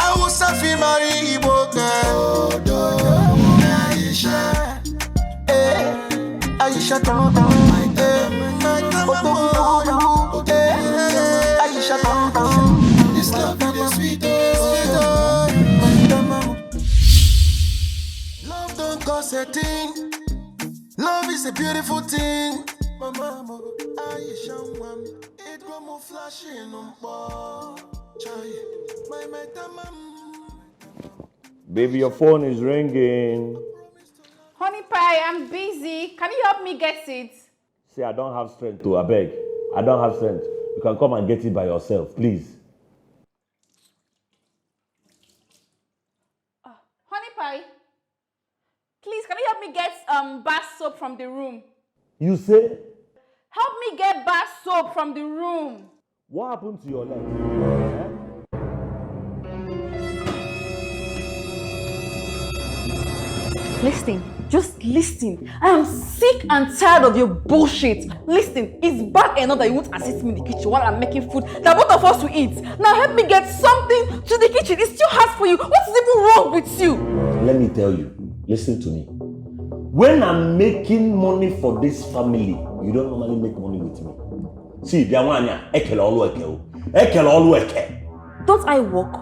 Hausa fi marry Igbo girl. Odogwu Aisha. Aisha come down. Aisha come down. This love is sweet. Love don't cost a thing. Love is a beautiful thing. Mama, Aisha, it go more flashing on board. Baby, your phone is ringing. Honey pie, I'm busy. Can you help me get it? See, I don't have strength to, I beg. I don't have strength. You can come and get it by yourself, please. Honey pie, please, can you help me get bar soap from the room? You say? Help me get bar soap from the room. What happened to your leg? Listen, just listen. I am sick and tired of your bullshit. Listen, it's bad enough that you won't assist me in the kitchen while I'm making food that both of us will eat. Now help me get something to the kitchen. It's too hard for you. What is even wrong with you? Let me tell you, listen to me. When I'm making money for this family, you don't normally make money with me. See, don't I work?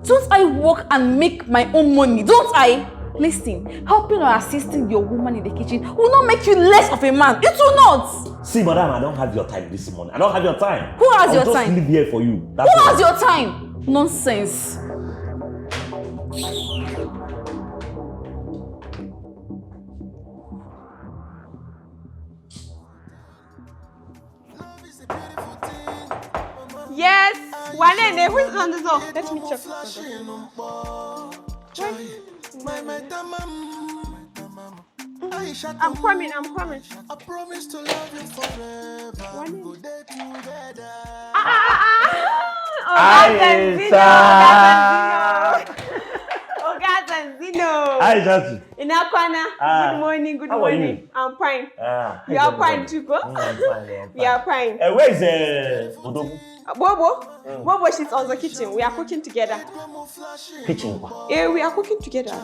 Don't I work and make my own money? Don't I? Listen, helping or assisting your woman in the kitchen will not make you less of a man. It will not. See, madam, I don't have your time this morning. I don't have your time. Who has your time? I'll just live here for you. Who has your time? Nonsense. Yes, Wanene, who is on the door? Let me check. I'm coming. I promise to love you forever. Go there together. Oga Zanzino. Hi, Jazzy. Inakwana. Good morning. How are you? I'm fine. You are are fine too, go? I'm fine. We are fine. Where is Odogwu? Bobo, she's on the kitchen. We are cooking together. Kitchen? Yeah, we are cooking together.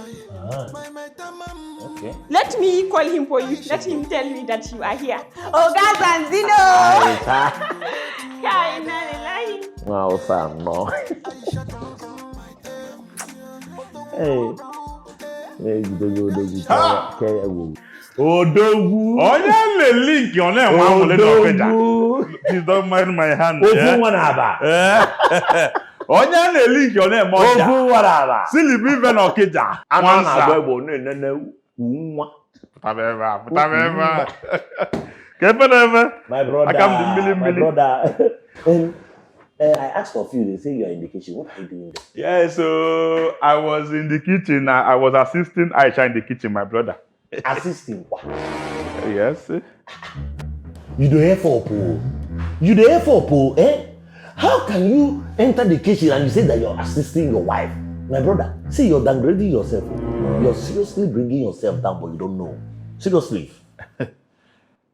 Okay. Let me call him for you. Let him tell me that you are here. Oga Zanzino. Wow, Sam, no. Hey, Odogwu. Onye le link on there one le no keja. Please don't mind my hand. Ofu wanaba. Onye le link on there moja. Ofu wanaba. Silibi ve no keja. Ana na agbo nene unwa. Putabeva. Kepeleve. My brother. My brother. I asked of you, they say you are in the kitchen. What are you doing there? Yeah, so I was in the kitchen. I was assisting Aisha in the kitchen, my brother. Assisting what? Yes. You the F4, eh? How can you enter the kitchen and you say that you're assisting your wife? My brother, see, you're downgrading yourself. You're seriously bringing yourself down, but you don't know. Seriously.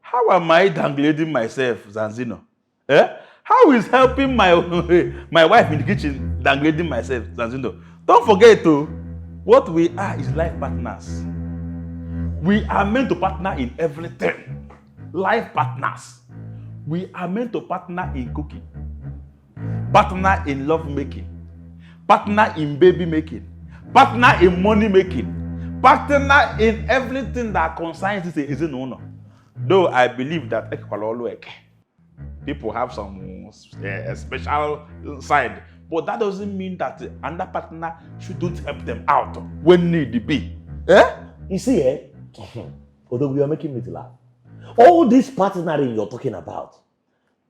How am I downgrading myself, Zanzino? Eh? How is helping my wife in the kitchen downgrading myself, Zanzino? Don't forget, what we are is life partners. We are meant to partner in everything. Life partners. We are meant to partner in cooking, partner in love making, partner in baby making, partner in money making, partner in everything that concerns is an honor. Though I believe that people have some special side, but that doesn't mean that another partner shouldn't help them out when need be. Eh? You see, although we are making me to laugh. All this partnering you're talking about,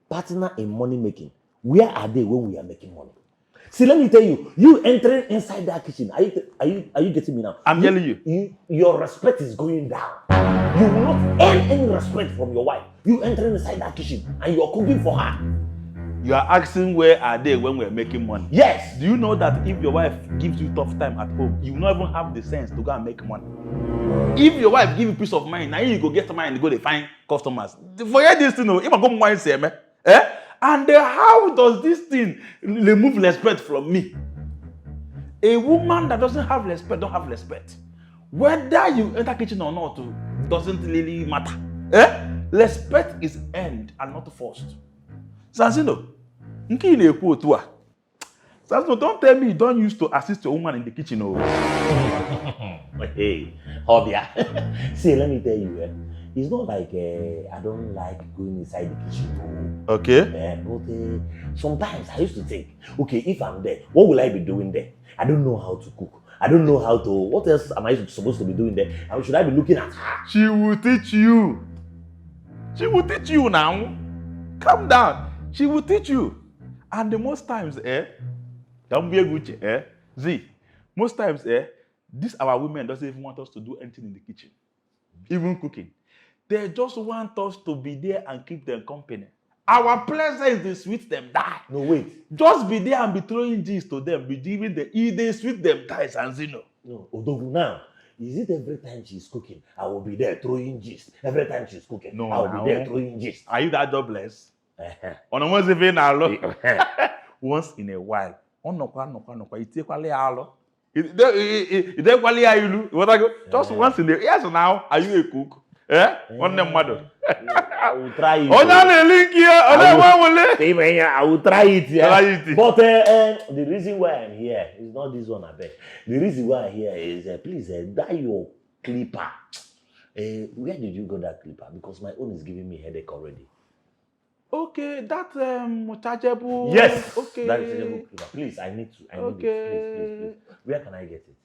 partner in money making, where are they when we are making money? See, let me tell you, you entering inside that kitchen, are you getting me now? I'm telling you. Your respect is going down. You will not earn any respect from your wife. You entering inside that kitchen and you're cooking for her. You are asking where are they when we're making money? Yes. Do you know that if your wife gives you tough time at home, you will not even have the sense to go and make money? If your wife gives you peace of mind, now you go get money and go to find customers. Forget this thing, if I go and say, eh? And how does this thing remove respect from me? A woman that doesn't have respect don't have respect. Whether you enter kitchen or not doesn't really matter. Respect is earned and not forced. Sanzino, nke na-ekwu otu a. Sanzino, don't tell me you don't used to assist your woman in the kitchen. Oh. Hey, Obia. See, let me tell you, it's not like I don't like going inside the kitchen. Okay. But sometimes I used to think, okay, if I'm there, what will I be doing there? I don't know how to cook. I don't know how to. What else am I supposed to be doing there? And should I be looking at her? She will teach you. She will teach you now. Calm down. She will teach you. And the most times, don't be a good, Z. Most times, these our women doesn't even want us to do anything in the kitchen, even cooking. They just want us to be there and keep them company. Our pleasure is the sweet them die. No, wait. Just be there and be throwing gist to them, be giving the they sweet them die, Sanzino. No, Odogwu now. Is it every time she's cooking, I will be there throwing gist? Every time she's cooking, no, I will be there throwing gist. Are you that jobless? Once in a while, just once in a yes now, are you a cook? One them mother. I will try it. I will try it. Yeah. Try it. But the reason why I'm here is not this one, I bet. The reason why I'm here is please dye your clipper. Where did you get that clipper? Because my own is giving me headache already. Okay, that chargeable. Yes. Okay. That is chargeable clipper. Please, I need it. Please. Where can I get it?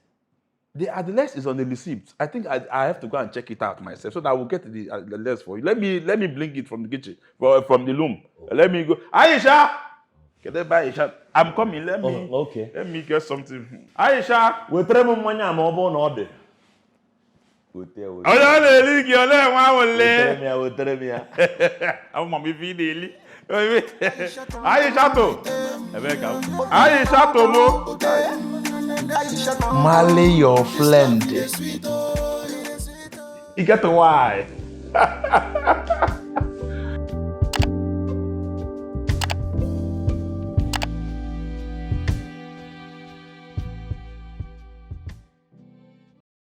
The address is on the receipt. I think I have to go and check it out myself, so that I will get the address for you. Let me bring it from the kitchen, from the room. Okay. Let me go. Aisha, get that by Aisha. I'm coming. Let me get something. Aisha, we try more money. I'm over on order. I'm mommy feeding. Aisha to mo. Marley your friend. You get why?